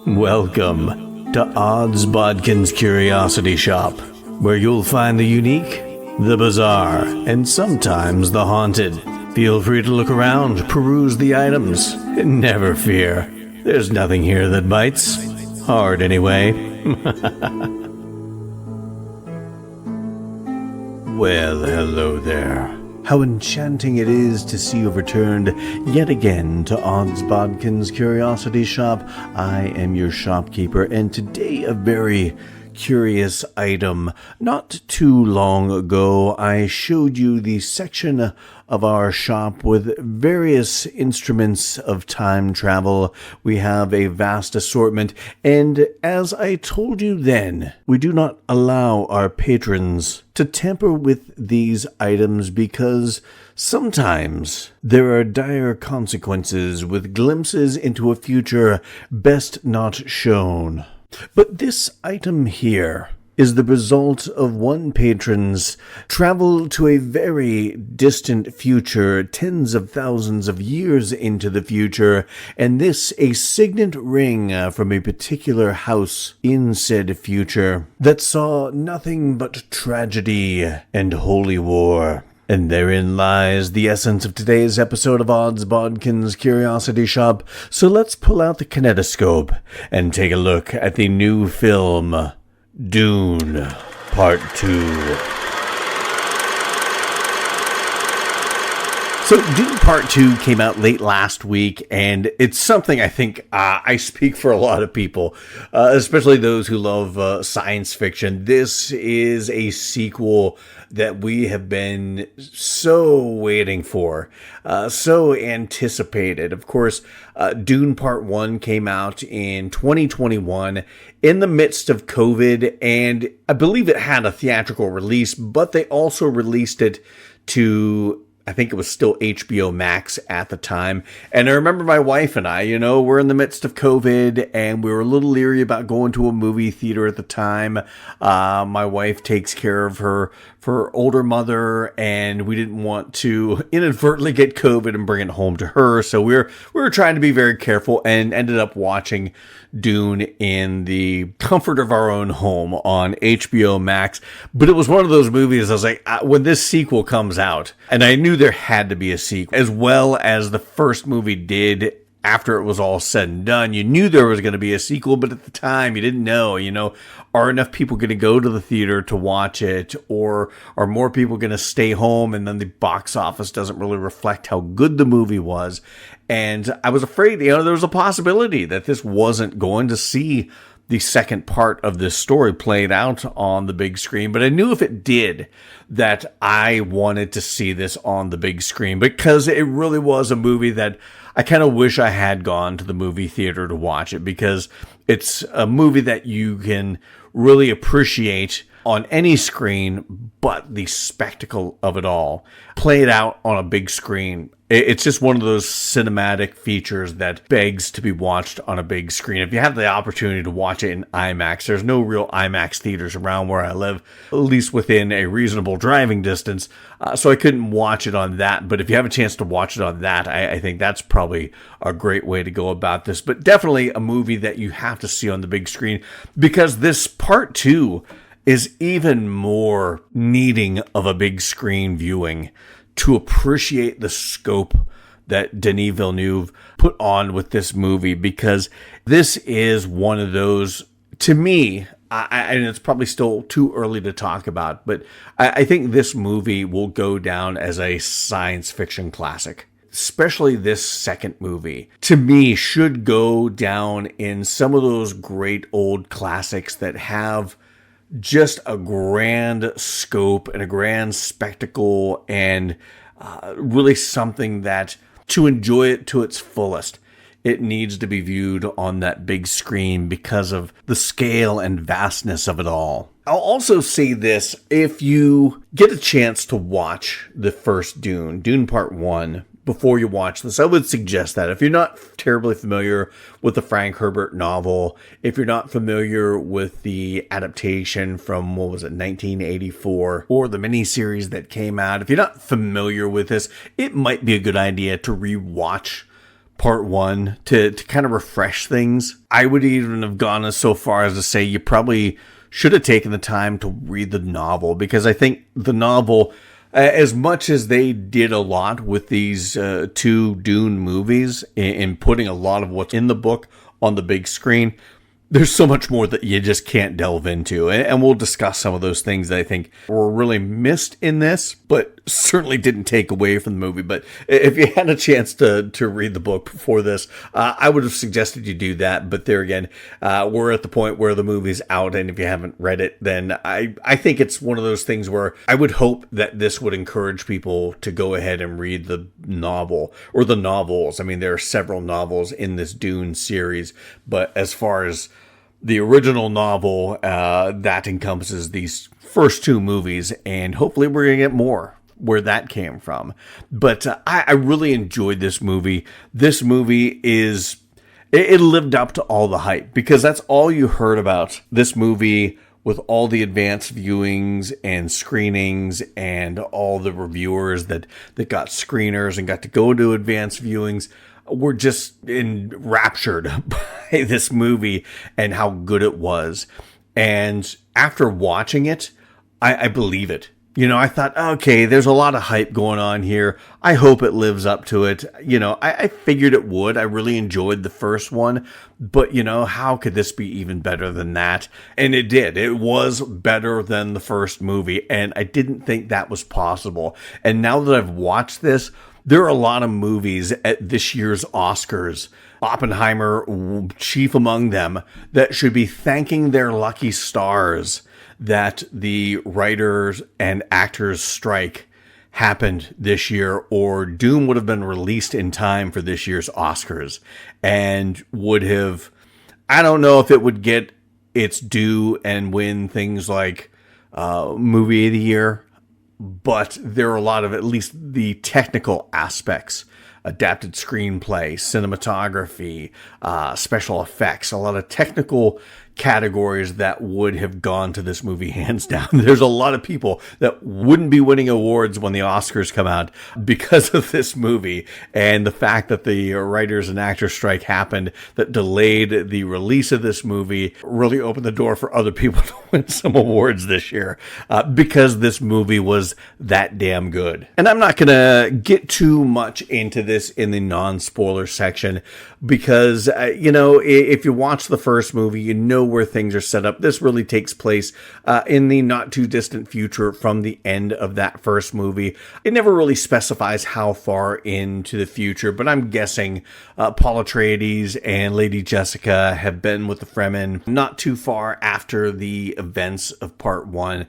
Welcome to Odds Bodkins Curiosity Shoppe, where you'll find the unique, the bizarre, and sometimes the haunted. Feel free to look around, peruse the items, and never fear. There's nothing here that bites. Hard, anyway. Well, hello there. How enchanting it is to see you returned yet again to Odds Bodkins Curiosity Shoppe. I am your shopkeeper, and today a very curious item. Not too long ago, I showed you the section of our shop with various instruments of time travel. We have a vast assortment, and as I told you then, we do not allow our patrons to tamper with these items because sometimes there are dire consequences with glimpses into a future best not shown. But this item here is the result of one patron's travel to a very distant future, tens of thousands of years into the future, and this a signet ring from a particular house in said future that saw nothing but tragedy and holy war. And therein lies the essence of today's episode of Odds Bodkins Curiosity Shoppe. So let's pull out the kinetoscope and take a look at the new film, Dune, Part 2. So Dune Part 2 came out late last week, and it's something I think I speak for a lot of people, especially those who love science fiction. This is a sequel that we have been so waiting for, so anticipated. Of course, Dune Part 1 came out in 2021 in the midst of COVID, and I believe it had a theatrical release, but they also released it to, I think it was still HBO Max at the time. And I remember my wife and I, we're in the midst of COVID and we were a little leery about going to a movie theater at the time. My wife takes care of her older mother, and we didn't want to inadvertently get COVID and bring it home to her. So we were trying to be very careful and ended up watching Dune in the comfort of our own home on HBO Max. But it was one of those movies I was like, when this sequel comes out, and I knew there had to be a sequel, as well as the first movie did after it was all said and done. You knew there was going to be a sequel, but at the time you didn't know, are enough people going to go to the theater to watch it, or are more people going to stay home and then the box office doesn't really reflect how good the movie was. And I was afraid, there was a possibility that this wasn't going to see the second part of this story played out on the big screen. But I knew if it did, that I wanted to see this on the big screen, because it really was a movie that I kind of wish I had gone to the movie theater to watch it, because it's a movie that you can really appreciate on any screen, but the spectacle of it all played out on a big screen. It's just one of those cinematic features that begs to be watched on a big screen. If you have the opportunity to watch it in IMAX, there's no real IMAX theaters around where I live, at least within a reasonable driving distance, so I couldn't watch it on that. But if you have a chance to watch it on that, I think that's probably a great way to go about this. But definitely a movie that you have to see on the big screen, because this Part 2 is even more needing of a big screen viewing to appreciate the scope that Denis Villeneuve put on with this movie, because this is one of those, to me, and it's probably still too early to talk about, but I think this movie will go down as a science fiction classic. Especially this second movie, to me, should go down in some of those great old classics that have just a grand scope and a grand spectacle, and really something that, to enjoy it to its fullest, it needs to be viewed on that big screen because of the scale and vastness of it all. I'll also say this: if you get a chance to watch the first Dune Part 1, before you watch this, I would suggest that. If you're not terribly familiar with the Frank Herbert novel, if you're not familiar with the adaptation from, 1984, or the miniseries that came out, if you're not familiar with this, it might be a good idea to rewatch part one to kind of refresh things. I would even have gone so far as to say you probably should have taken the time to read the novel, because I think the novel, as much as they did a lot with these two Dune movies in putting a lot of what's in the book on the big screen, there's so much more that you just can't delve into. And we'll discuss some of those things that I think were really missed in this, but certainly didn't take away from the movie. But if you had a chance to read the book before this, I would have suggested you do that. But there again, we're at the point where the movie's out, and if you haven't read it, then I think it's one of those things where I would hope that this would encourage people to go ahead and read the novel, or the novels. I mean, there are several novels in this Dune series, but as far as the original novel, that encompasses these first two movies, and hopefully we're going to get more where that came from. But I really enjoyed this movie. This movie it lived up to all the hype, because that's all you heard about this movie with all the advanced viewings and screenings and all the reviewers that got screeners and got to go to advanced viewings. Were just enraptured by this movie and how good it was. And after watching it, I believe it. You know, I thought, okay, there's a lot of hype going on here. I hope it lives up to it. You know, I figured it would. I really enjoyed the first one. But, you know, how could this be even better than that? And it did. It was better than the first movie. And I didn't think that was possible. And now that I've watched this, there are a lot of movies at this year's Oscars, Oppenheimer chief among them, that should be thanking their lucky stars that the writers and actors strike happened this year, or Dune would have been released in time for this year's Oscars and would have, I don't know if it would get its due and win things like Movie of the Year, but there are a lot of, at least the technical aspects, adapted screenplay, cinematography, special effects, a lot of technical categories that would have gone to this movie hands down. There's a lot of people that wouldn't be winning awards when the Oscars come out because of this movie, and the fact that the writers and actors strike happened that delayed the release of this movie really opened the door for other people to win some awards this year, because this movie was that damn good. And I'm not gonna get too much into this in the non-spoiler section, because you know, if you watch the first movie, you know where things are set up. This really takes place in the not too distant future from the end of that first movie. It never really specifies how far into the future, but I'm guessing Paul Atreides and Lady Jessica have been with the Fremen not too far after the events of part one.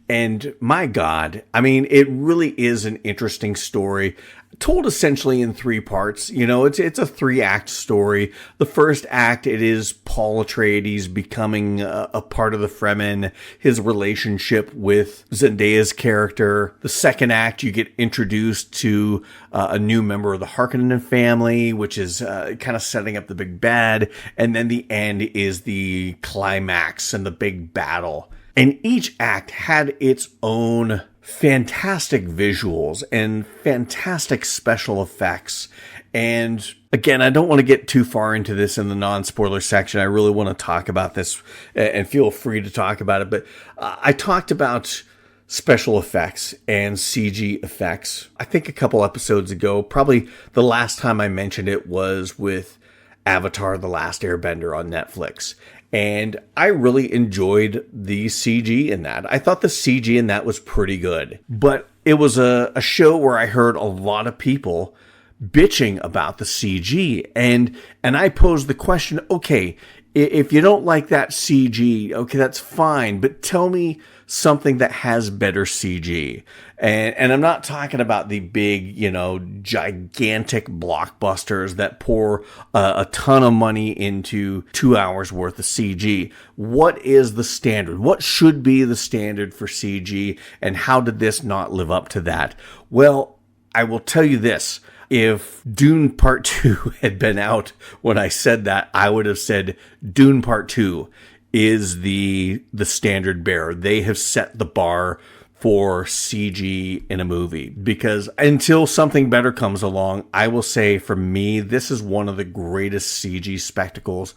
And my God, I mean, it really is an interesting story, told essentially in three parts. You know, it's a 3-act story. The first act, it is Paul Atreides becoming a part of the Fremen, his relationship with Zendaya's character. The second act, you get introduced to a new member of the Harkonnen family, which is kind of setting up the big bad. And then the end is the climax and the big battle. And each act had its own fantastic visuals and fantastic special effects. And again, I don't want to get too far into this in the non-spoiler section. I really want to talk about this, and feel free to talk about it. But I talked about special effects and CG effects, I think a couple episodes ago. Probably the last time I mentioned it was with Avatar: The Last Airbender on Netflix. And I really enjoyed the CG in that. I thought the CG in that was pretty good. But it was a show where I heard a lot of people bitching about the CG. And I posed the question, okay, if you don't like that CG, okay, that's fine. But tell me something that has better CG. And I'm not talking about the big, you know, gigantic blockbusters that pour a ton of money into 2 hours worth of CG. What is the standard? What should be the standard for CG? And how did this not live up to that? Well, I will tell you this. If Dune Part 2 had been out when I said that, I would have said Dune Part 2 is the standard bearer. They have set the bar for CG in a movie, because until something better comes along, I will say for me, this is one of the greatest CG spectacles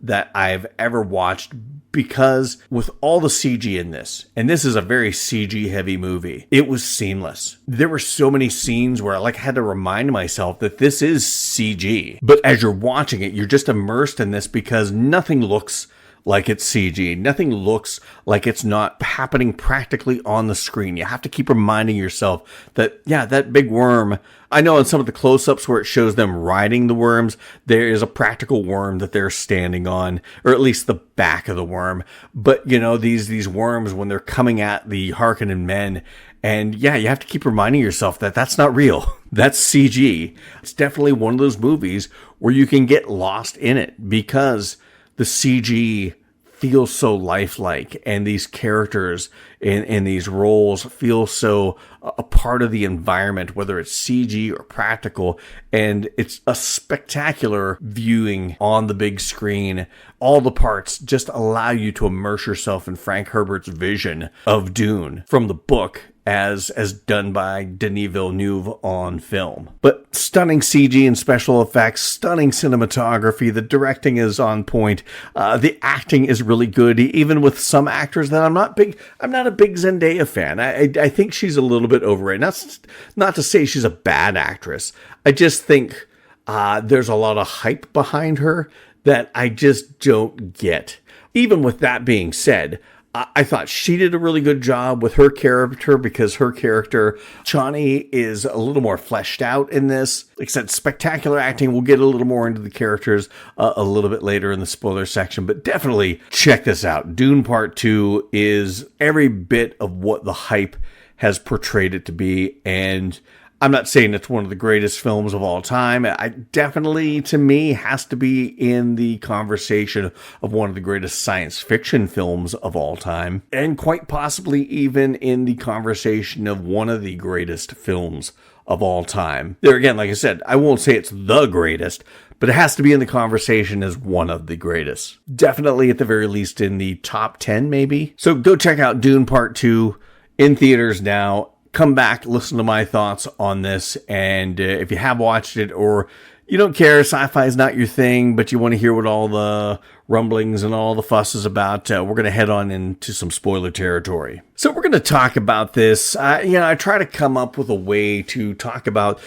that I've ever watched, because with all the CG in this, and this is a very CG heavy movie, it was seamless. There were so many scenes where I had to remind myself that this is CG. But as you're watching it, you're just immersed in this because nothing looks like it's CG. Nothing looks like it's not happening practically on the screen. You have to keep reminding yourself that, yeah, that big worm, I know in some of the close-ups where it shows them riding the worms, there is a practical worm that they're standing on, or at least the back of the worm. But, these worms, when they're coming at the Harkonnen men, and yeah, you have to keep reminding yourself that that's not real. That's CG. It's definitely one of those movies where you can get lost in it because the CG feels so lifelike, and these characters in these roles feel so a part of the environment, whether it's CG or practical, and it's a spectacular viewing on the big screen. All the parts just allow you to immerse yourself in Frank Herbert's vision of Dune from the book as done by Denis Villeneuve on film. But stunning CG and special effects, stunning cinematography, the directing is on point, the acting is really good, even with some actors that I'm not a big Zendaya fan. I think she's a little bit overrated. That's not to say she's a bad actress. I just think there's a lot of hype behind her that I just don't get. Even with that being said, I thought she did a really good job with her character, because her character, Chani, is a little more fleshed out in this. Like I said, spectacular acting. We'll get a little more into the characters a little bit later in the spoiler section, but definitely check this out. Dune Part 2 is every bit of what the hype has portrayed it to be, and I'm not saying it's one of the greatest films of all time. I definitely, to me, has to be in the conversation of one of the greatest science fiction films of all time, and quite possibly even in the conversation of one of the greatest films of all time. There again, like I said, I won't say it's the greatest, but it has to be in the conversation as one of the greatest. Definitely, at the very least, in the top 10, maybe. So go check out Dune Part 2 in theaters now. Come back, listen to my thoughts on this, and if you have watched it, or you don't care, sci-fi is not your thing, but you want to hear what all the rumblings and all the fuss is about, we're going to head on into some spoiler territory. So we're going to talk about this. I try to come up with a way to talk about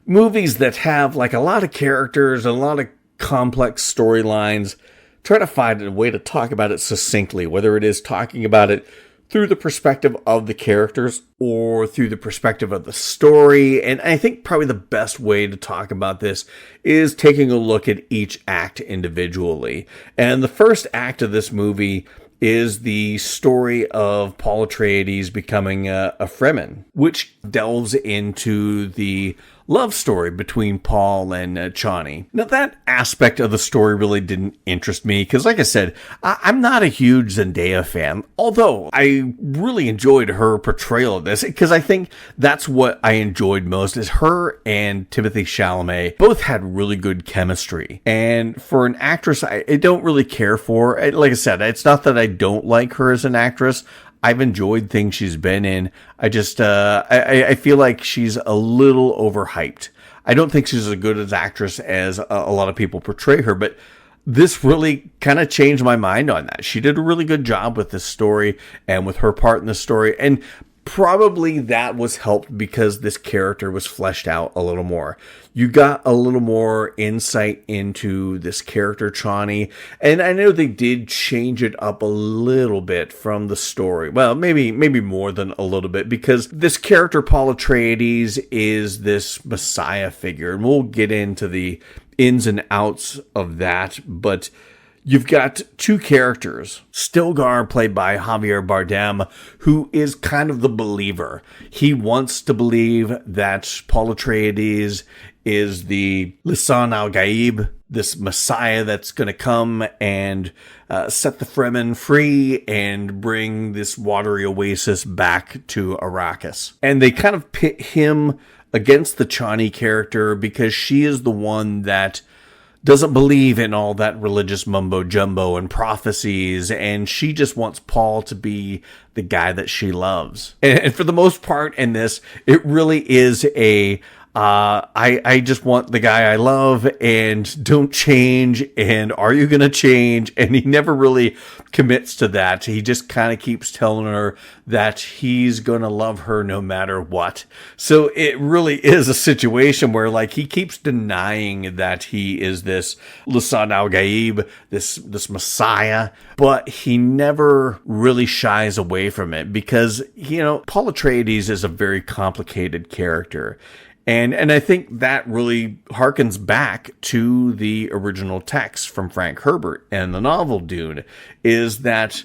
movies that have a lot of characters and a lot of complex storylines. Try to find a way to talk about it succinctly, whether it is talking about it through the perspective of the characters or through the perspective of the story. And I think probably the best way to talk about this is taking a look at each act individually. And the first act of this movie is the story of Paul Atreides becoming a Fremen, which delves into the love story between Paul and Chani. Now, that aspect of the story really didn't interest me because, like I said, I'm not a huge Zendaya fan, although I really enjoyed her portrayal of this, because I think that's what I enjoyed most, is her and Timothée Chalamet both had really good chemistry. And for an actress I don't really care for, like I said, it's not that I don't like her as an actress. I've enjoyed things she's been in. I just, I feel like she's a little overhyped. I don't think she's as good as actress as a lot of people portray her, but this really kind of changed my mind on that. She did a really good job with this story and with her part in the story. And probably that was helped because this character was fleshed out a little more. You got a little more insight into this character, Chani. And I know they did change it up a little bit from the story. Well, maybe more than a little bit, because this character, Paul Atreides, is this messiah figure. And we'll get into the ins and outs of that. But you've got two characters, Stilgar, played by Javier Bardem, who is kind of the believer. He wants to believe that Paul Atreides is the Lisan al-Gaib, this messiah that's going to come and set the Fremen free and bring this watery oasis back to Arrakis. And they kind of pit him against the Chani character because she is the one that doesn't believe in all that religious mumbo jumbo and prophecies, and she just wants Paul to be the guy that she loves. And for the most part in this, it really is I just want the guy I love, and don't change, and are you going to change? And he never really commits to that. He just kind of keeps telling her that he's going to love her no matter what. So it really is a situation where, like, he keeps denying that he is this Lisan al-Gaib, this Messiah, but he never really shies away from it because, Paul Atreides is a very complicated character. And I think that really harkens back to the original text from Frank Herbert and the novel Dune, is that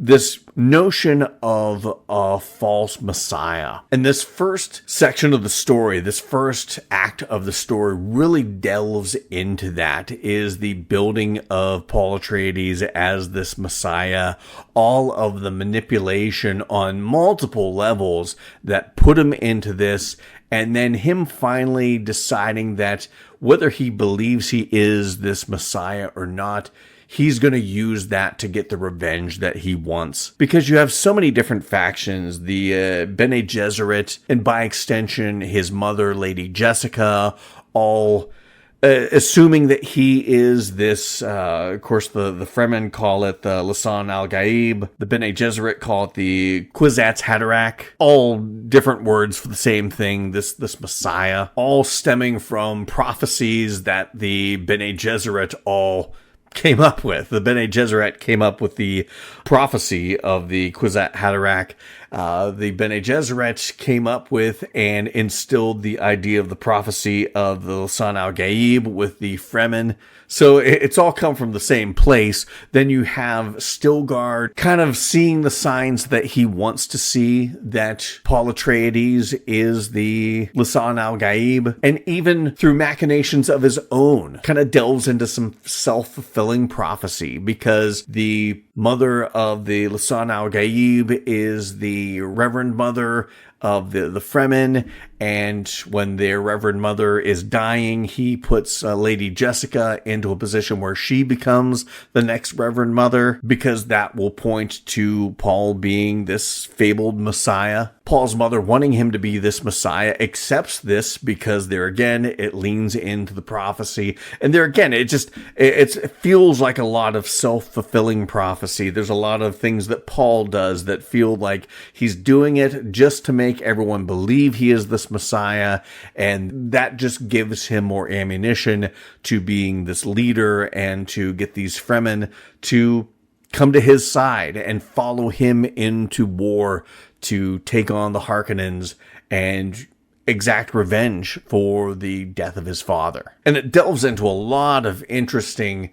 this notion of a false messiah. And this first section of the story, this first act of the story really delves into that, is the building of Paul Atreides as this messiah, all of the manipulation on multiple levels that put him into this, and then him finally deciding that whether he believes he is this messiah or not, he's going to use that to get the revenge that he wants. Because you have so many different factions, the Bene Gesserit, and by extension, his mother, Lady Jessica, all assuming that he is this, of course, the Fremen call it the Lisan al-Gaib, the Bene Gesserit call it the Kwisatz Haderach, all different words for the same thing, this Messiah, all stemming from prophecies that the Bene Gesserit all came up with. The Bene Gesserit came up with the prophecy of the Kwisatz Haderach. The Bene Gesserit came up with and instilled the idea of the prophecy of the Lisan al-Gaib with the Fremen. So it's all come from the same place. Then you have Stilgar kind of seeing the signs that he wants to see, that Paul Atreides is the Lisan al-Gaib, and even through machinations of his own, kind of delves into some self-fulfilling prophecy, because the mother of the Lisan al-Gaib is the Reverend Mother of the Fremen, and when their Reverend Mother is dying, he puts Lady Jessica into a position where she becomes the next Reverend Mother, because that will point to Paul being this fabled Messiah. Paul's mother, wanting him to be this Messiah, accepts this because there again, it leans into the prophecy. And there again, it feels like a lot of self-fulfilling prophecy. There's a lot of things that Paul does that feel like he's doing it just to make everyone believe he is this Messiah. And that just gives him more ammunition to being this leader and to get these Fremen to come to his side and follow him into war to take on the Harkonnens and exact revenge for the death of his father. And it delves into a lot of interesting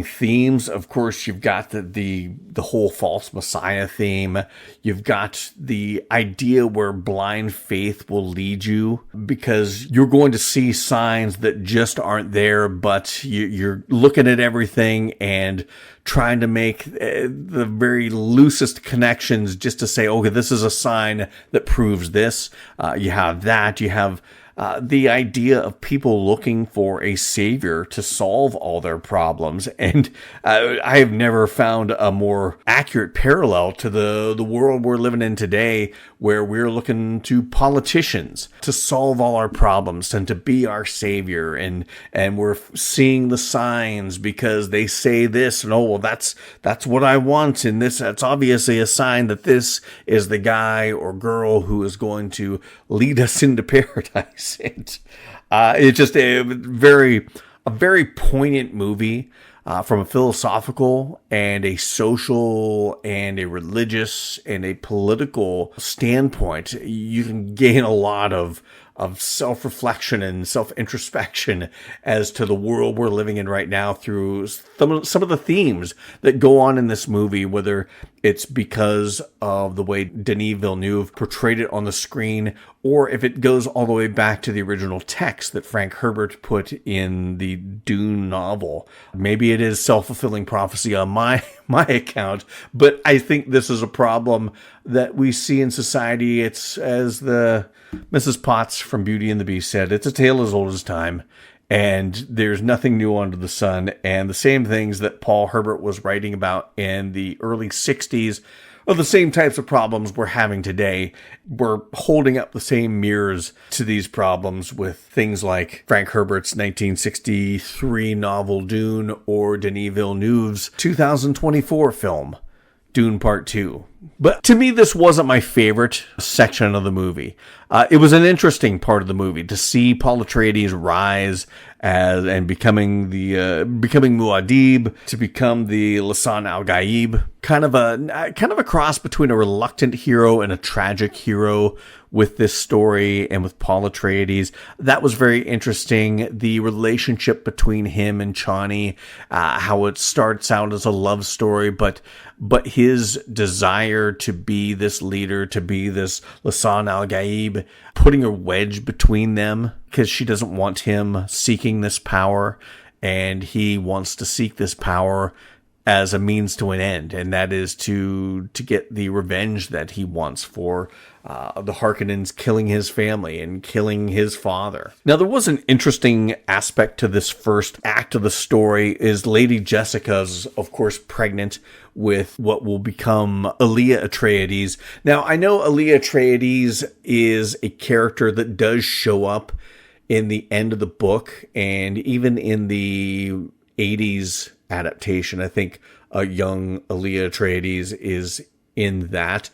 themes. Of course, you've got the whole false messiah theme. You've got the idea where blind faith will lead you, because you're going to see signs that just aren't there, but you're looking at everything and trying to make the very loosest connections just to say, okay, this is a sign that proves this. You have that. You have the idea of people looking for a savior to solve all their problems. And I have never found a more accurate parallel to the world we're living in today, where we're looking to politicians to solve all our problems and to be our savior. And we're seeing the signs because they say this, and well, that's what I want. And that's obviously a sign that this is the guy or girl who is going to lead us into paradise. It's just a very poignant movie from a philosophical and a social and a religious and a political standpoint. You can gain a lot of self-reflection and self-introspection as to the world we're living in right now through some of the themes that go on in this movie, whether it's because of the way Denis Villeneuve portrayed it on the screen, or if it goes all the way back to the original text that Frank Herbert put in the Dune novel. Maybe it is self-fulfilling prophecy on my account, but I think this is a problem that we see in society. It's, as the Mrs. Potts from Beauty and the Beast said, it's a tale as old as time. and there's nothing new under the sun. And the same things that Paul Herbert was writing about in the early 60s are the same types of problems we're having today. We're holding up the same mirrors to these problems with things like Frank Herbert's 1963 novel Dune or Denis Villeneuve's 2024 film, Dune Part 2. But to me, this wasn't my favorite section of the movie. It was an interesting part of the movie to see Paul Atreides rise and becoming Muad'Dib, to become the Lisan al-Gaib, kind of a cross between a reluctant hero and a tragic hero with this story and with Paul Atreides. That was very interesting. The relationship between him and Chani, how it starts out as a love story, but his desire to be this leader, to be this Lisan al-Gaib, putting a wedge between them because she doesn't want him seeking this power, and he wants to seek this power as a means to an end, and that is to get the revenge that he wants for the Harkonnens killing his family and killing his father. Now, there was an interesting aspect to this first act of the story. Is Lady Jessica's, of course, pregnant with what will become Elia Atreides. Now, I know Elia Atreides is a character that does show up in the end of the book, and even in the 80s adaptation, I think a young Elia Atreides is in that.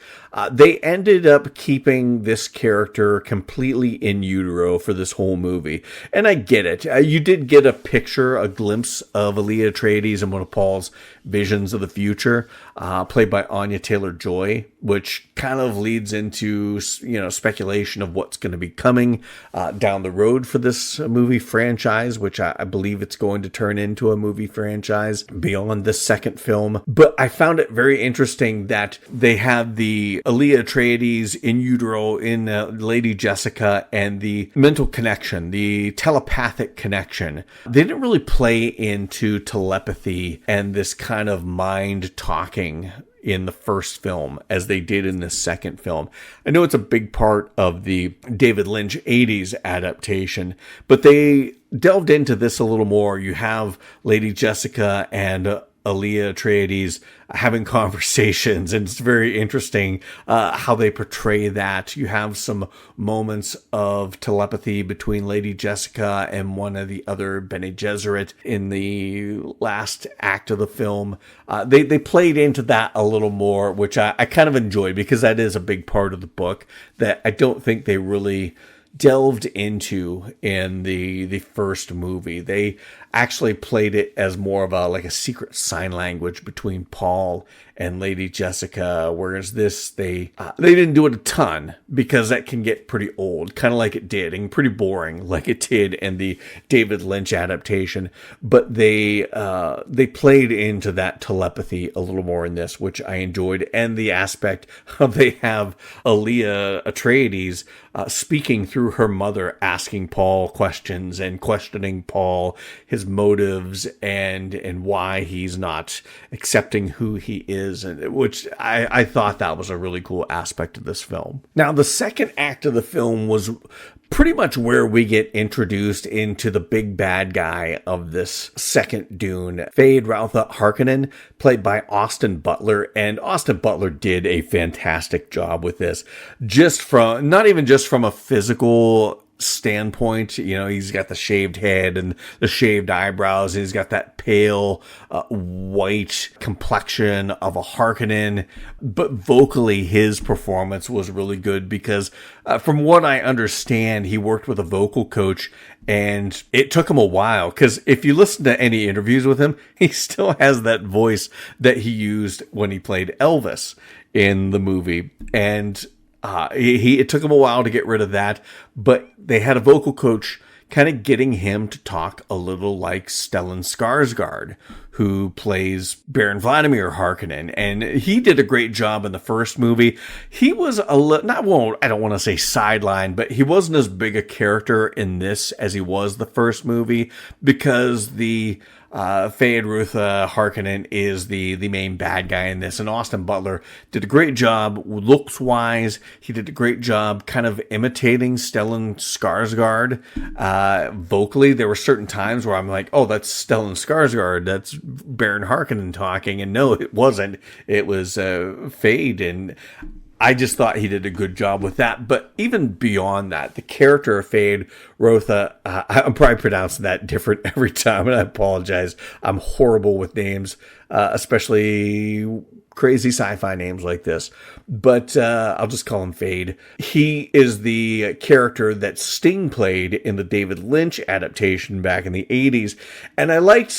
They ended up keeping this character completely in utero for this whole movie. And I get it. You did get a glimpse of Elia Atreides in one of Paul's visions of the future, played by Anya Taylor-Joy, which kind of leads into, speculation of what's going to be coming down the road for this movie franchise, which I believe it's going to turn into a movie franchise beyond the second film. But I found it very interesting that they have the Elia Atreides in utero in Lady Jessica, and the mental connection, the telepathic connection. They didn't really play into telepathy and this kind of mind talking in the first film as they did in the second film. I know it's a big part of the David Lynch 80s adaptation, but they delved into this a little more. You have Lady Jessica and Elia Atreides having conversations, and it's very interesting how they portray that. You have some moments of telepathy between Lady Jessica and one of the other Bene Gesserit in the last act of the film. They played into that a little more, which I kind of enjoyed, because that is a big part of the book that I don't think they really delved into in the first movie. They actually played it as more of a secret sign language between Paul and Lady Jessica, whereas this they didn't do it a ton, because that can get pretty old, kind of like it did, and pretty boring like it did in the David Lynch adaptation. But they played into that telepathy a little more in this, which I enjoyed, and the aspect of they have Elia Atreides speaking through her mother, asking Paul questions and questioning Paul, his motives, and why he's not accepting who he is, and which I thought that was a really cool aspect of this film. Now, the second act of the film was pretty much where we get introduced into the big bad guy of this second Dune, Feyd Rautha Harkonnen, played by Austin Butler. And Austin Butler did a fantastic job with this, not even just from a physical standpoint. He's got the shaved head and the shaved eyebrows, and he's got that pale white complexion of a Harkonnen, but vocally his performance was really good, because from what I understand, he worked with a vocal coach, and it took him a while, because if you listen to any interviews with him, he still has that voice that he used when he played Elvis in the movie. And it took him a while to get rid of that, but they had a vocal coach kind of getting him to talk a little like Stellan Skarsgård, who plays Baron Vladimir Harkonnen, and he did a great job in the first movie. He was I don't want to say sidelined, but he wasn't as big a character in this as he was the first movie, because the Feyd-Rautha Harkonnen is the main bad guy in this, and Austin Butler did a great job looks wise. He did a great job kind of imitating Stellan Skarsgård vocally. There were certain times where I'm like, oh, that's Stellan Skarsgård, that's Baron Harkonnen talking, and no, it wasn't. It was Feyd, and I just thought he did a good job with that. But even beyond that, the character of Feyd-Rautha, I'm probably pronouncing that different every time, and I apologize. I'm horrible with names, especially crazy sci-fi names like this. But I'll just call him Feyd. He is the character that Sting played in the David Lynch adaptation back in the 80s. And I liked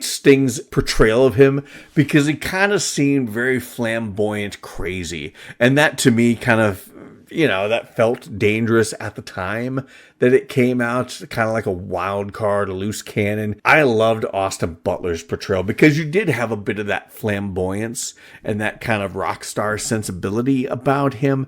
Sting's portrayal of him because he kind of seemed very flamboyant, crazy. And that to me kind of, that felt dangerous at the time that it came out, kind of like a wild card, a loose cannon. I loved Austin Butler's portrayal because you did have a bit of that flamboyance and that kind of rock star sensibility about him.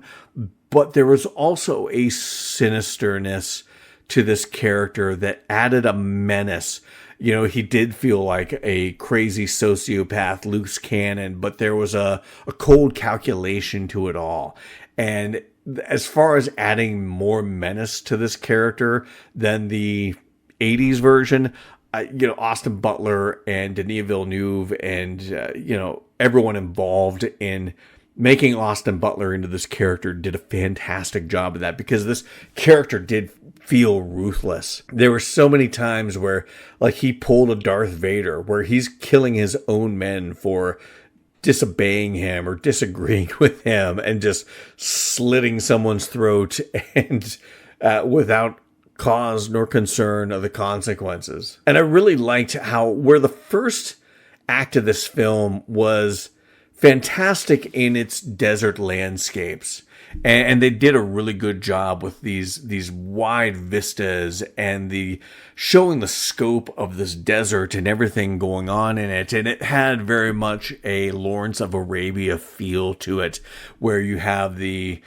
But there was also a sinisterness to this character that added a menace. He did feel like a crazy sociopath, loose cannon, but there was a cold calculation to it all. And as far as adding more menace to this character than the 80s version, Austin Butler and Denis Villeneuve and, everyone involved in making Austin Butler into this character did a fantastic job of that, because this character did feel ruthless. There were so many times where, like, he pulled a Darth Vader, where he's killing his own men for disobeying him or disagreeing with him, and just slitting someone's throat and without cause nor concern of the consequences. And I really liked where the first act of this film was fantastic in its desert landscapes. And they did a really good job with these wide vistas and the showing the scope of this desert and everything going on in it. And it had very much a Lawrence of Arabia feel to it, where you have the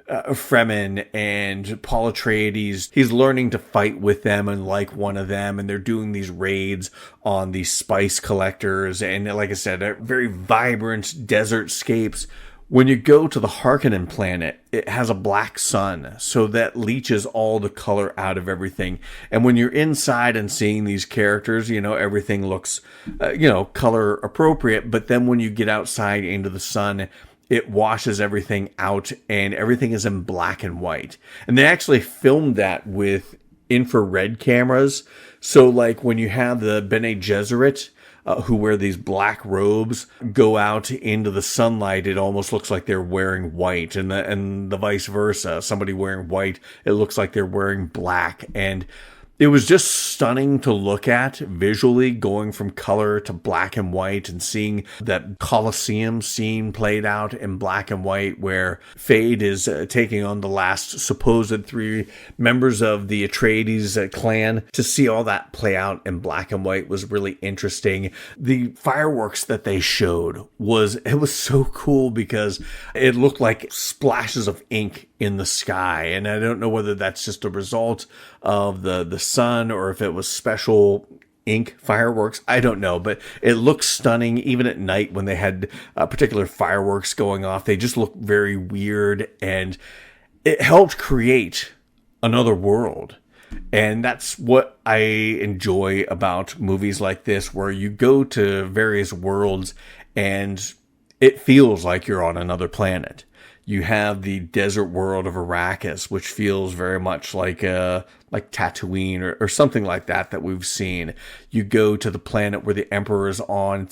Fremen and Paul Atreides. He's learning to fight with them and like one of them, and they're doing these raids on these spice collectors. And like I said, very vibrant desert scapes. When you go to the Harkonnen planet, it has a black sun, so that leaches all the color out of everything. And when you're inside and seeing these characters, everything looks, color appropriate. But then when you get outside into the sun, it washes everything out and everything is in black and white. And they actually filmed that with infrared cameras. So like when you have the Bene Gesserit, who wear these black robes, go out into the sunlight, it almost looks like they're wearing white, and the vice versa. Somebody wearing white, it looks like they're wearing black. And it was just stunning to look at visually, going from color to black and white, and seeing that Colosseum scene played out in black and white, where Feyd is taking on the last supposed 3 members of the Atreides clan. To see all that play out in black and white was really interesting. The fireworks that they showed was so cool, because it looked like splashes of ink in the sky. And I don't know whether that's just a result of the sun or if it was special ink fireworks. I don't know, but it looks stunning. Even at night when they had particular fireworks going off, they just look very weird, and it helped create another world. And that's what I enjoy about movies like this, where you go to various worlds and it feels like you're on another planet. You have the desert world of Arrakis, which feels very much like Tatooine or something like that we've seen. You go to the planet where the Emperor is on.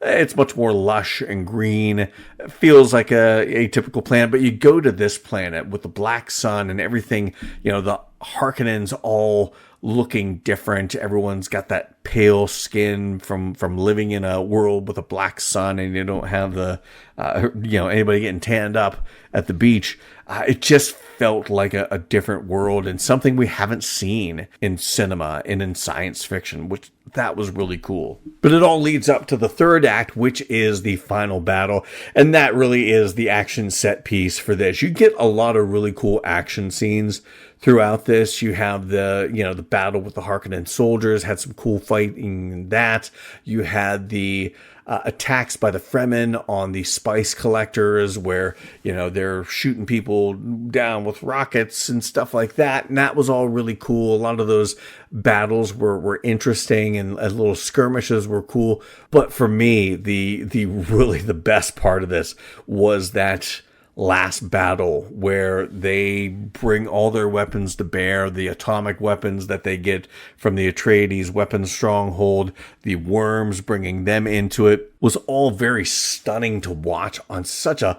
It's much more lush and green. It feels like a typical planet. But you go to this planet with the black sun and everything, the Harkonnens all looking different. Everyone's got that pale skin from living in a world with a black sun, and you don't have the anybody getting tanned up at the beach. It just felt like a different world, and something we haven't seen in cinema and in science fiction, which that was really cool. But it all leads up to the third act, which is the final battle. And that really is the action set piece for this. You get a lot of really cool action scenes throughout this. You have the battle with the Harkonnen soldiers, had some cool fighting in that. You had the attacks by the Fremen on the spice collectors where, they're shooting people down with rockets and stuff like that. And that was all really cool. A lot of those battles were interesting, and little skirmishes were cool. But for me, the really the best part of this was that last battle where they bring all their weapons to bear, the atomic weapons that they get from the Atreides weapons stronghold, the worms bringing them into it, was all very stunning to watch on such a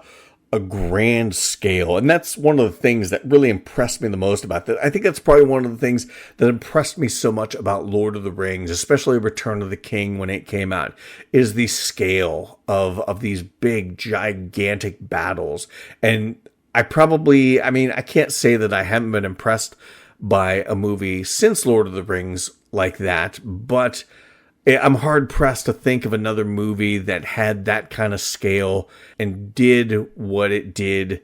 grand scale. And that's one of the things that really impressed me the most about that. I think that's probably one of the things that impressed me so much about Lord of the Rings, especially Return of the King when it came out, is the scale of these big, gigantic battles. And I can't say that I haven't been impressed by a movie since Lord of the Rings like that, but I'm hard-pressed to think of another movie that had that kind of scale and did what it did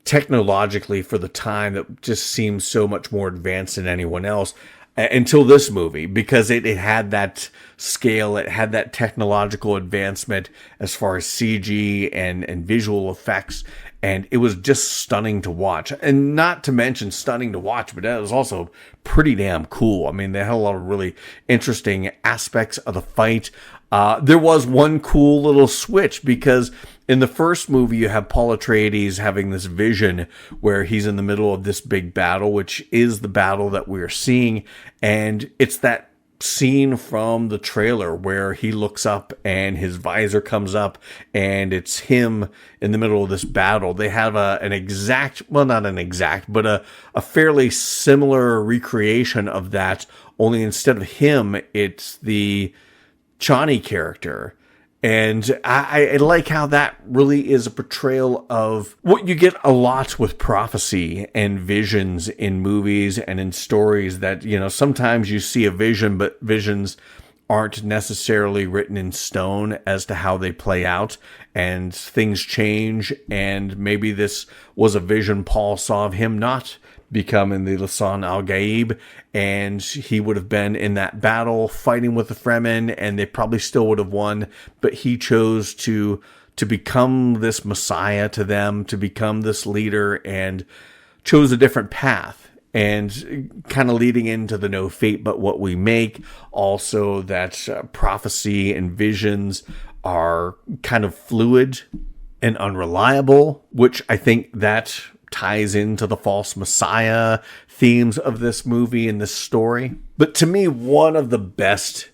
technologically for the time that just seems so much more advanced than anyone else until this movie, because it had that scale, it had that technological advancement as far as CG and visual effects, and it was just stunning to watch. And not to mention stunning to watch, but it was also pretty damn cool. I mean, they had a lot of really interesting aspects of the fight. There was one cool little switch, because in the first movie, you have Paul Atreides having this vision where he's in the middle of this big battle, which is the battle that we're seeing. And it's that scene from the trailer where he looks up and his visor comes up and it's him in the middle of this battle. They have not an exact, but a fairly similar recreation of that, only instead of him, it's the Chani character. And I like how that really is a portrayal of what you get a lot with prophecy and visions in movies and in stories, that, sometimes you see a vision, but visions aren't necessarily written in stone as to how they play out, and things change. And maybe this was a vision Paul saw of him not becoming the Lisan al-Gaib, and he would have been in that battle fighting with the Fremen, and they probably still would have won, but he chose to become this messiah to them, to become this leader, and chose a different path. And kind of leading into the no fate but what we make, also that prophecy and visions are kind of fluid and unreliable, which I think that ties into the false messiah themes of this movie and this story. But to me, one of the best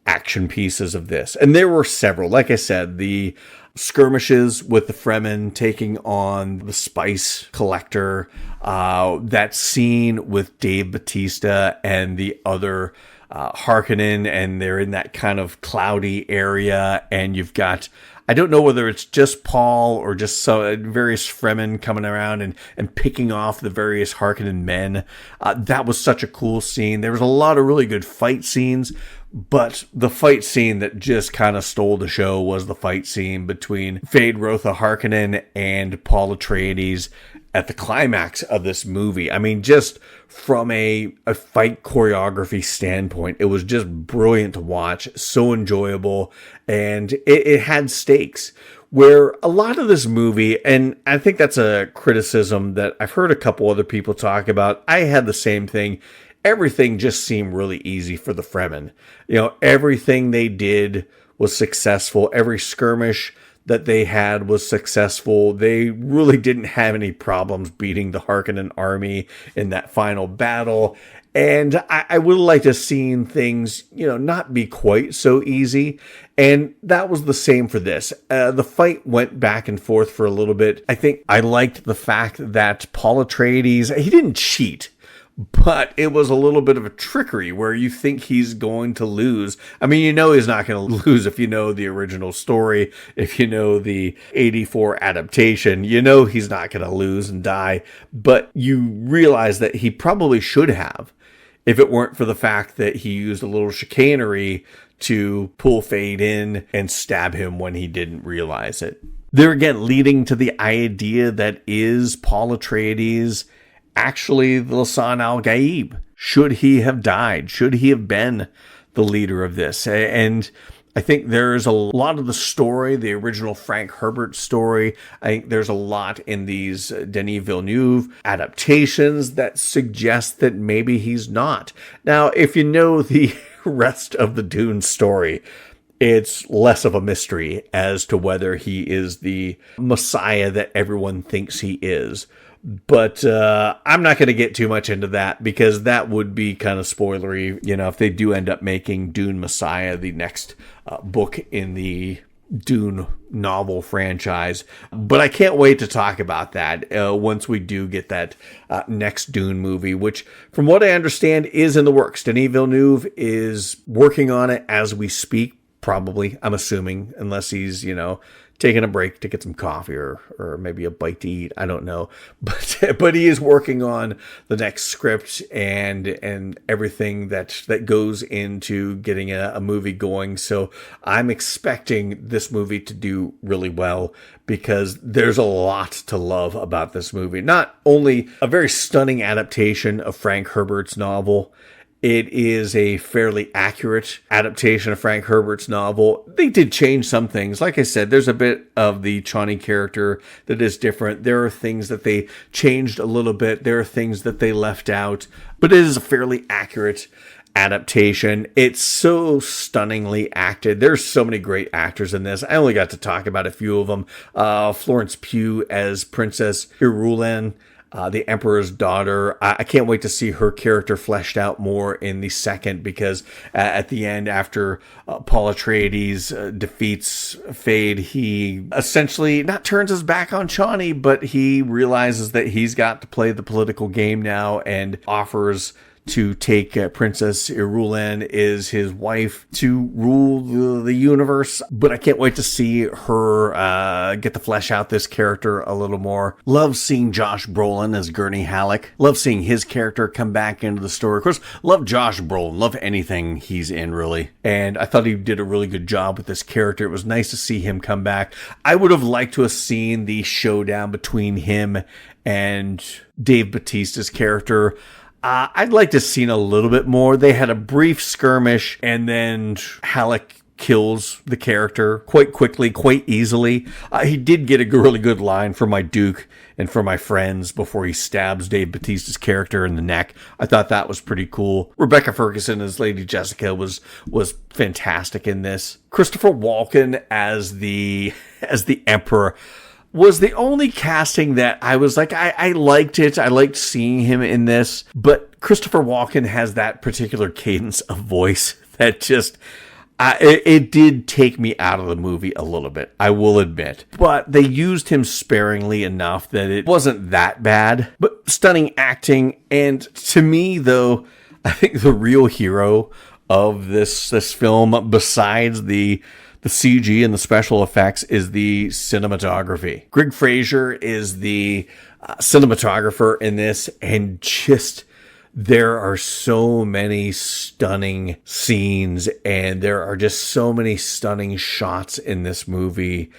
action pieces of this, and there were several, like I said, the skirmishes with the Fremen taking on the spice collector, that scene with Dave Bautista and the other Harkonnen, and they're in that kind of cloudy area, and you've got, I don't know whether it's just Paul or just various Fremen coming around and picking off the various Harkonnen men. That was such a cool scene. There was a lot of really good fight scenes, but the fight scene that just kind of stole the show was the fight scene between Feyd-Rautha Harkonnen and Paul Atreides at the climax of this movie. I mean, just from a fight choreography standpoint, it was just brilliant to watch, so enjoyable, and it had stakes. Where a lot of this movie, and I think that's a criticism that I've heard a couple other people talk about, I had the same thing. Everything just seemed really easy for the Fremen. Everything they did was successful. Every skirmish that they had was successful. They really didn't have any problems beating the Harkonnen army in that final battle. And I would like to have seen things, not be quite so easy. And that was the same for this. The fight went back and forth for a little bit. I think I liked the fact that Paul Atreides, he didn't cheat, but it was a little bit of a trickery where you think he's going to lose. I mean, he's not going to lose if you know the original story, if you know the 84 adaptation, he's not going to lose and die. But you realize that he probably should have, if it weren't for the fact that he used a little chicanery to pull Fade in and stab him when he didn't realize it. There again, leading to the idea that is Paul Atreides actually the Lisan al-Gaib? Should he have died? Should he have been the leader of this? And I think there's a lot of the story, the original Frank Herbert story. I think there's a lot in these Denis Villeneuve adaptations that suggest that maybe he's not. Now, if you know the rest of the Dune story, it's less of a mystery as to whether he is the Messiah that everyone thinks he is. But I'm not going to get too much into that because that would be kind of spoilery, if they do end up making Dune Messiah the next book in the Dune novel franchise. But I can't wait to talk about that once we do get that next Dune movie, which from what I understand is in the works. Denis Villeneuve is working on it as we speak, probably, I'm assuming, unless he's, taking a break to get some coffee or maybe a bite to eat. I don't know. But he is working on the next script and everything that goes into getting a movie going. So I'm expecting this movie to do really well because there's a lot to love about this movie. Not only a very stunning adaptation of Frank Herbert's novel, it is a fairly accurate adaptation of Frank Herbert's novel. They did change some things. Like I said, there's a bit of the Chani character that is different. There are things that they changed a little bit. There are things that they left out. But it is a fairly accurate adaptation. It's so stunningly acted. There's so many great actors in this. I only got to talk about a few of them. Florence Pugh as Princess Irulan, the Emperor's daughter. I can't wait to see her character fleshed out more in the second, because at the end, after Paul Atreides defeats Fade, he essentially not turns his back on Chani, but he realizes that he's got to play the political game now and offers to take Princess Irulan is his wife to rule the universe. But I can't wait to see her get to flesh out this character a little more. Love seeing Josh Brolin as Gurney Halleck. Love seeing his character come back into the story. Of course, love Josh Brolin. Love anything he's in, really. And I thought he did a really good job with this character. It was nice to see him come back. I would have liked to have seen the showdown between him and Dave Bautista's character. I'd like to have seen a little bit more. They had a brief skirmish, and then Halleck kills the character quite quickly, quite easily. He did get a really good line for my Duke and for my friends before he stabs Dave Bautista's character in the neck. I thought that was pretty cool. Rebecca Ferguson as Lady Jessica was fantastic in this. Christopher Walken as the Emperor was the only casting that I was like, I liked it. I liked seeing him in this. But Christopher Walken has that particular cadence of voice that just, it did take me out of the movie a little bit, I will admit. But they used him sparingly enough that it wasn't that bad. But stunning acting. And to me, though, I think the real hero of this film, besides the CG and the special effects, is the cinematography. Greg Fraser is the cinematographer in this, and just there are so many stunning scenes, and there are just so many stunning shots in this movie.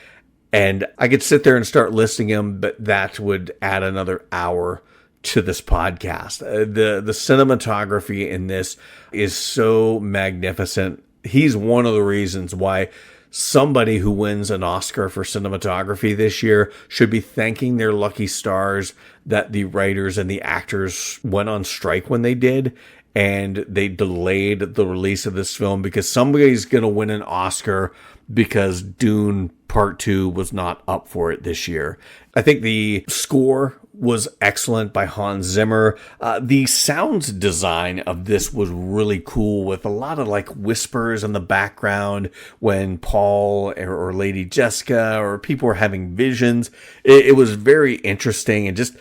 And I could sit there and start listing them, but that would add another hour to this podcast. The cinematography in this is so magnificent. He's one of the reasons why somebody who wins an Oscar for cinematography this year should be thanking their lucky stars that the writers and the actors went on strike when they did, and they delayed the release of this film, because somebody's going to win an Oscar because Dune Part 2 was not up for it this year. I think the score was excellent by Hans Zimmer. The sound design of this was really cool, with a lot of like whispers in the background when Paul or Lady Jessica or people were having visions. It was very interesting and just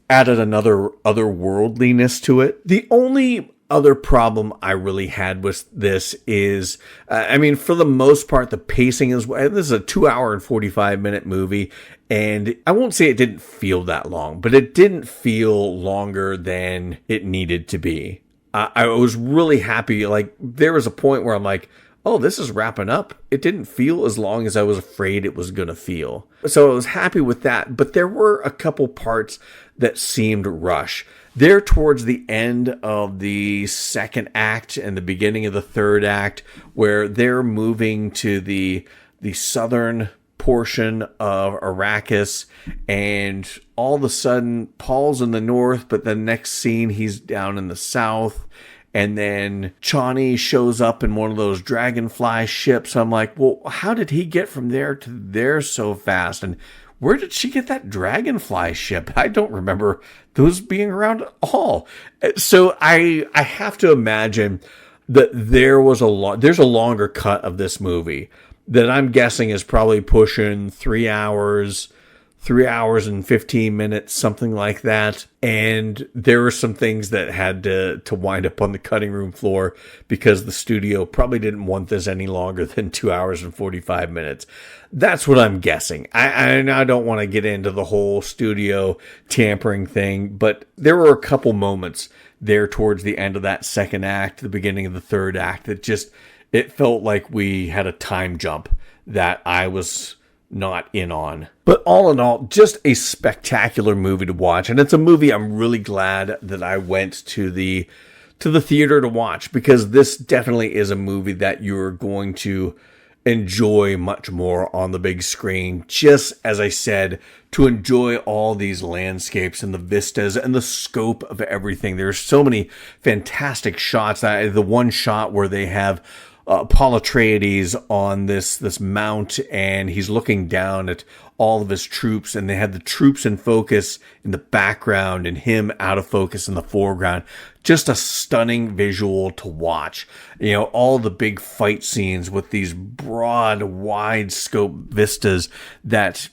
added another otherworldliness to it. The only other problem I really had with this is, for the most part, the pacing is, this is a 2 hour and 45 minute movie. And I won't say it didn't feel that long, but it didn't feel longer than it needed to be. I was really happy. Like, there was a point where I'm like, oh, this is wrapping up. It didn't feel as long as I was afraid it was going to feel. So I was happy with that. But there were a couple parts that seemed rushed. There towards the end of the second act and the beginning of the third act, where they're moving to the southern portion of Arrakis, and all of a sudden Paul's in the north, but the next scene he's down in the south. And then Chani shows up in one of those dragonfly ships. I'm like, well, how did he get from there to there so fast? And where did she get that dragonfly ship? I don't remember those being around at all. So I have to imagine that there's a longer cut of this movie that I'm guessing is probably pushing 3 hours and 15 minutes, something like that. And there were some things that had to wind up on the cutting room floor because the studio probably didn't want this any longer than 2 hours and 45 minutes. That's what I'm guessing. I don't want to get into the whole studio tampering thing, but there were a couple moments there towards the end of that second act, the beginning of the third act, that just, it felt like we had a time jump that I was not in on. But all in all, just a spectacular movie to watch. And it's a movie I'm really glad that I went to the theater to watch, because this definitely is a movie that you're going to enjoy much more on the big screen. Just as I said, to enjoy all these landscapes and the vistas and the scope of everything. There's so many fantastic shots. The one shot where they have Paul Atreides on this mount, and he's looking down at all of his troops, and they had the troops in focus in the background and him out of focus in the foreground. Just a stunning visual to watch. You know, all the big fight scenes with these broad, wide scope vistas that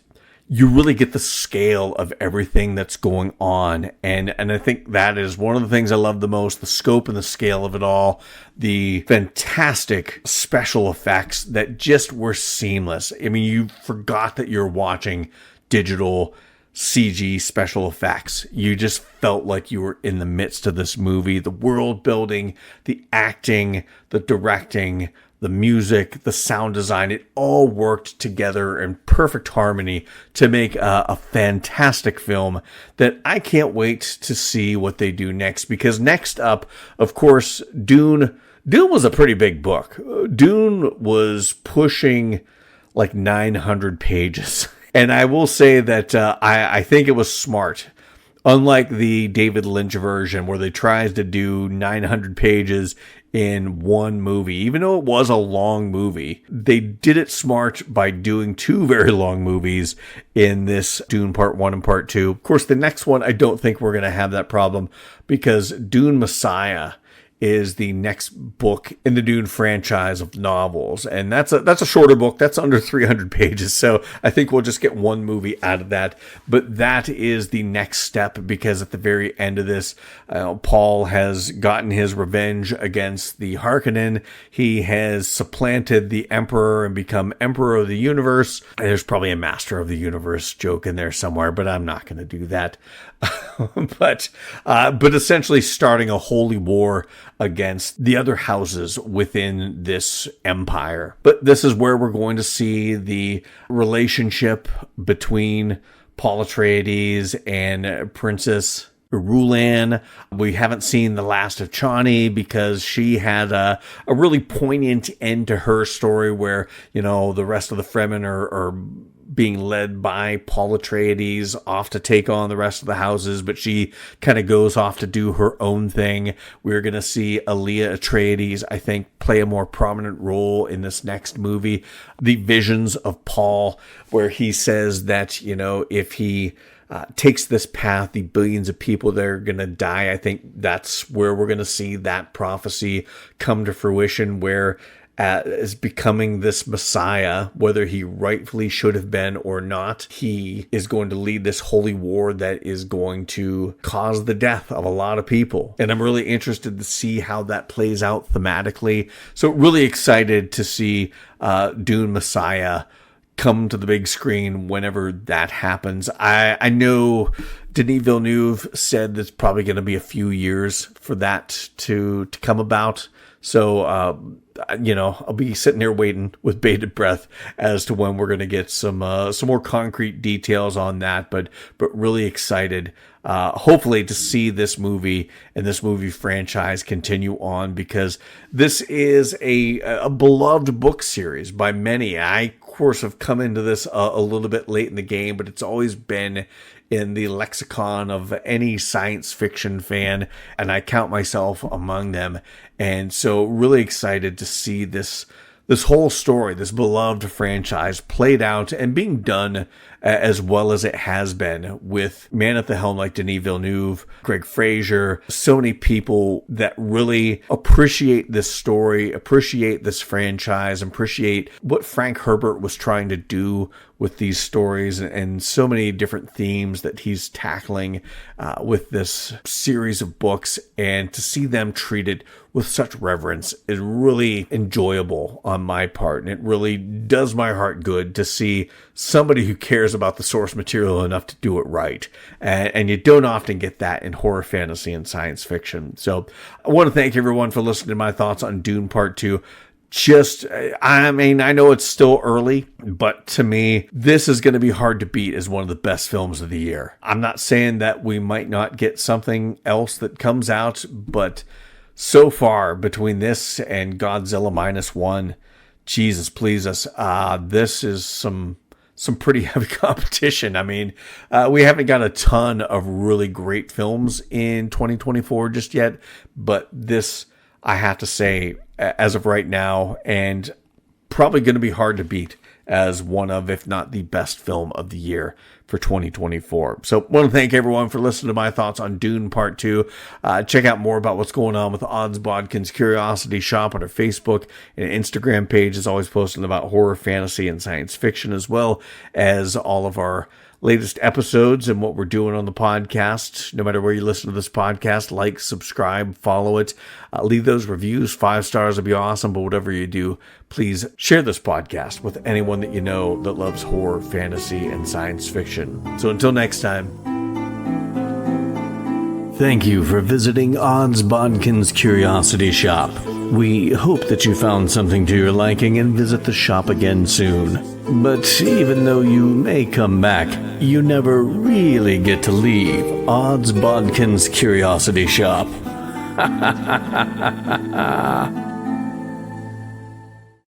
you really get the scale of everything that's going on. And I think that is one of the things I love the most, the scope and the scale of it all, the fantastic special effects that just were seamless. I mean, you forgot that you're watching digital CG special effects. You just felt like you were in the midst of this movie. The world building, the acting, the directing, the music, the sound design, it all worked together in perfect harmony to make a fantastic film that I can't wait to see what they do next. Because next up, of course, Dune. Dune was a pretty big book. Dune was pushing like 900 pages. And I will say that I think it was smart. Unlike the David Lynch version, where they tries to do 900 pages in one movie, even though it was a long movie, they did it smart by doing two very long movies in this Dune Part 1 and Part 2. Of course, the next one, I don't think we're going to have that problem, because Dune Messiah is the next book in the Dune franchise of novels. And that's a shorter book. That's under 300 pages. So I think we'll just get one movie out of that. But that is the next step, because at the very end of this, Paul has gotten his revenge against the Harkonnen. He has supplanted the Emperor and become Emperor of the Universe. There's probably a Master of the Universe joke in there somewhere, but I'm not going to do that. but essentially starting a holy war against the other houses within this empire. But this is where we're going to see the relationship between Paul Atreides and Princess Rulan. We haven't seen the last of Chani, because she had a really poignant end to her story where, you know, the rest of the Fremen are being led by Paul Atreides off to take on the rest of the houses, but she kind of goes off to do her own thing. We're going to see Alia Atreides, I think, play a more prominent role in this next movie. The visions of Paul, where he says that, you know, if he takes this path, the billions of people that are going to die. I think that's where we're going to see that prophecy come to fruition, where is becoming this Messiah, whether he rightfully should have been or not. He is going to lead this holy war that is going to cause the death of a lot of people. And I'm really interested to see how that plays out thematically. So really excited to see Dune Messiah come to the big screen whenever that happens. I know Denis Villeneuve said it's probably going to be a few years for that to come about. So, I'll be sitting here waiting with bated breath as to when we're going to get some more concrete details on that, but really excited, hopefully to see this movie and this movie franchise continue on, because this is a beloved book series by many. I, of course, have come into this a little bit late in the game, but it's always been in the lexicon of any science fiction fan, and I count myself among them. And so really excited to see this whole story, this beloved franchise played out and being done as well as it has been, with man at the helm like Denis Villeneuve, Greg Fraser, so many people that really appreciate this story, appreciate this franchise, appreciate what Frank Herbert was trying to do with these stories, and so many different themes that he's tackling with this series of books. And to see them treated with such reverence is really enjoyable on my part. And it really does my heart good to see somebody who cares about the source material enough to do it right. And you don't often get that in horror, fantasy, and science fiction. So I want to thank everyone for listening to my thoughts on Dune Part 2. I know it's still early, but to me, this is going to be hard to beat as one of the best films of the year. I'm not saying that we might not get something else that comes out, but so far, between this and Godzilla -1, Jesus please us, this is some pretty heavy competition. I mean, we haven't got a ton of really great films in 2024 just yet, but this, I have to say, as of right now, and probably going to be hard to beat as one of, if not the best film of the year for 2024. So I want to thank everyone for listening to my thoughts on Dune Part 2. Check out more about what's going on with Odds Bodkins Curiosity Shoppe on our Facebook and Instagram page. Is always posting about horror, fantasy, and science fiction, as well as all of our latest episodes and what we're doing on the podcast. No matter where you listen to this podcast, like, subscribe, follow it, leave those reviews. 5 stars would be awesome, but whatever you do, please share this podcast with anyone that you know that loves horror, fantasy, and science fiction. So until next time. Thank you for visiting Odds Bodkins Curiosity Shoppe. We hope that you found something to your liking and visit the shop again soon. But even though you may come back, you never really get to leave Odds Bodkins Curiosity Shoppe.